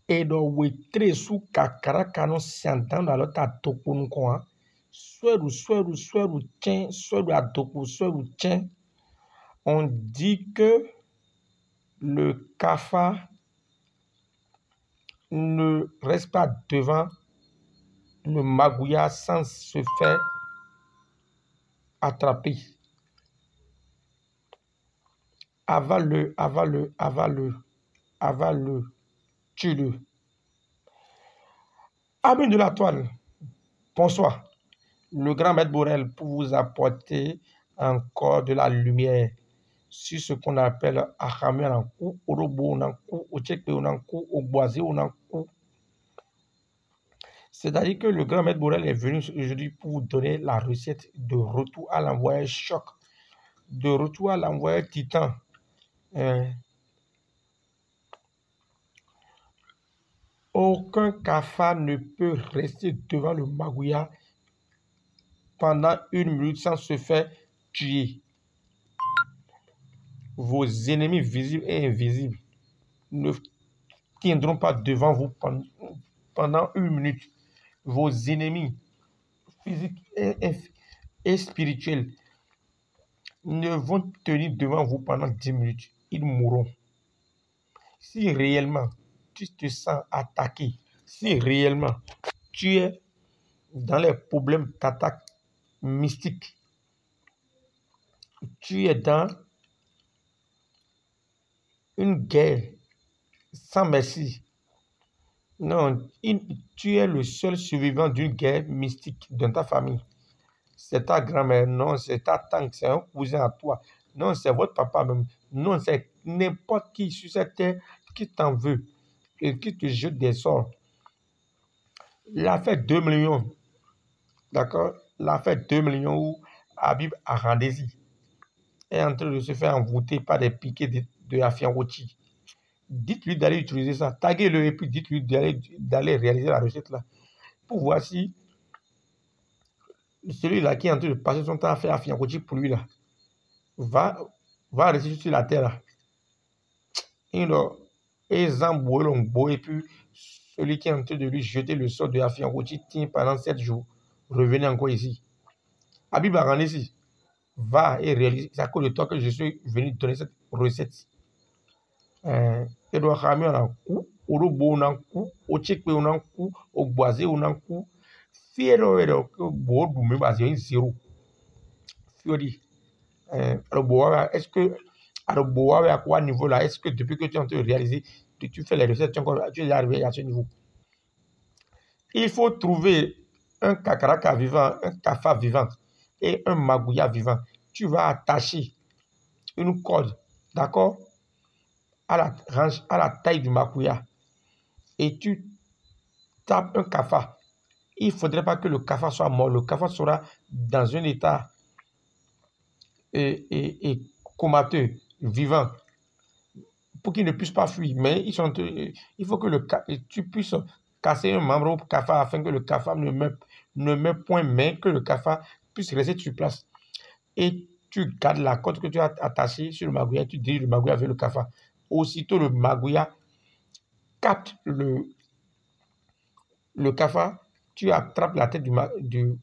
Et do wetre sous kakara no s'entendre alors ta tokun quoi. Swelu tien, swelu atoku, swelu tien. On dit que le cafard ne reste pas devant le magouya sans se faire attraper. Avale-le, avale-le, avale-le, avale-le, tue-le. Amis de la toile, bonsoir. Le grand maître Borel pour vous apporter encore de la lumière sur ce qu'on appelle Ahame Nankou, Orobo Nankou, Ochekpe Nankou, Oboisé Nankou. C'est-à-dire que le grand maître Borel est venu aujourd'hui pour vous donner la recette de retour à l'envoyeur choc, de retour à l'envoyeur titan. Aucun cafard ne peut rester devant le magouya pendant 1 minute sans se faire tuer. Vos ennemis visibles et invisibles ne tiendront pas devant vous pendant 1 minute. Vos ennemis physiques et spirituels ne vont tenir devant vous pendant 10 minutes. Ils mourront. Si réellement tu te sens attaqué, si réellement tu es dans les problèmes d'attaque mystique, tu es dans une guerre sans merci. Non, tu es le seul survivant d'une guerre mystique dans ta famille. C'est ta grand-mère, non, c'est ta tante, c'est un cousin à toi. Non, c'est votre papa même. Non, c'est n'importe qui sur cette terre qui t'en veut et qui te jette des sorts. L'affaire 2 millions, d'accord? L'affaire 2 millions où Habib Arandesi est en train de se faire envoûter par des piquets de Afian Roti. Dites-lui d'aller utiliser ça, taguez-le et puis dites-lui d'aller réaliser la recette là. Pour voir si celui-là qui est en train de passer son temps à faire Afian Roti pour lui là, va rester sur la terre là. Et Zambo et puis celui qui est en train de lui jeter le sort de Afian Roti tient pendant 7 jours. Revenez encore ici. Habib Arandesi va et réaliser. C'est à cause de toi que je suis venu donner cette recette. Et doit ramener un coup, Orobo un coup, Ochekpe un coup, Oboisé un coup, Fiero et Bo Doumé basé 0. Fiori. Alors, est-ce que, alors, à quoi niveau là, est-ce que depuis que tu es en train de réaliser, tu fais les recettes, tu es arrivé à ce niveau? Il faut trouver un kakaraka vivant, un cafard vivant et un magouya vivant. Tu vas attacher une corde, d'accord, à la taille du magouya et tu tapes un cafard. Il ne faudrait pas que le cafard soit mort. Le cafard sera dans un état comateux, vivant, pour qu'il ne puisse pas fuir. Mais il faut que tu puisses casser un membre au cafard afin que le cafard ne meure point, mais que le cafard puisse rester sur place. Et tu gardes la corde que tu as attachée sur le magouya, tu diriges le magouya vers le cafard. Aussitôt le magouya capte le cafard, tu attrapes la tête du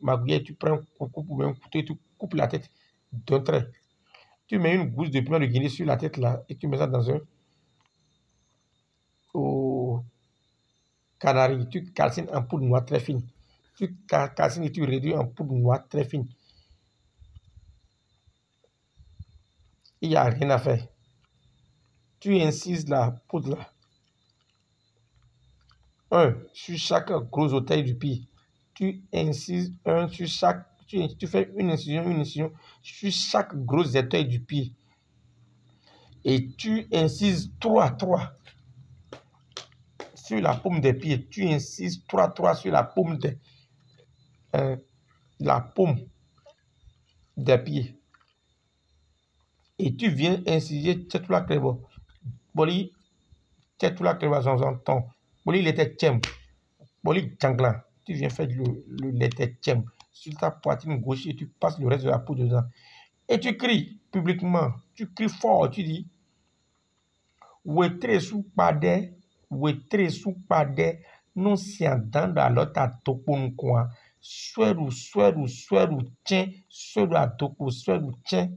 magouya et tu prends un couteau et tu coupes la tête d'un trait. Tu mets une gousse de piment de Guinée sur la tête là et tu mets ça dans un canari. Tu calcines en poudre noire très fine. Tu calcines et tu réduis en poudre noire très fine. Il n'y a rien à faire. Tu incises la poudre là. Un sur chaque gros orteil du pied. Tu incises un sur chaque. Tu fais une incision sur chaque gros orteil du pied. Et tu incises 3 sur la paume des pieds. Tu incises 3 sur la paume des pieds. Et tu viens inciser Tchetula Krebo. Boli Tchetula Krebo Zanzanton. Boli l'été tchem. Boli Tchanglan. Tu viens faire le l'été tchem sur ta poitrine gauche et tu passes le reste de la peau dedans. Et tu cries publiquement. Tu cries fort. Tu dis Wetre sous Pade. wetre sous padé, non si en dans l'autre topon quoi. Soit ou tiens, soit à topo, soit ou tiens.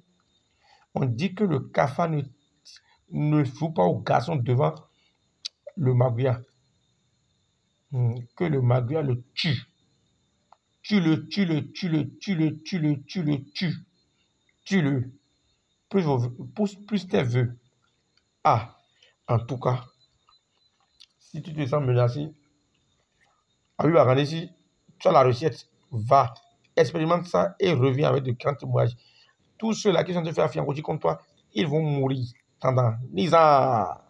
On dit que le cafard ne fout pas au garçon devant le maguia. Que le maguia le tue. Tue-le. Tue-le. Plus tes vœux. Ah, en tout cas, si tu te sens menacé, si tu as la recette, va, expérimente ça et reviens avec de grands témoignages. Tous ceux-là qui sont de faire fiancochi comme toi, ils vont mourir. Tendant. Lisa.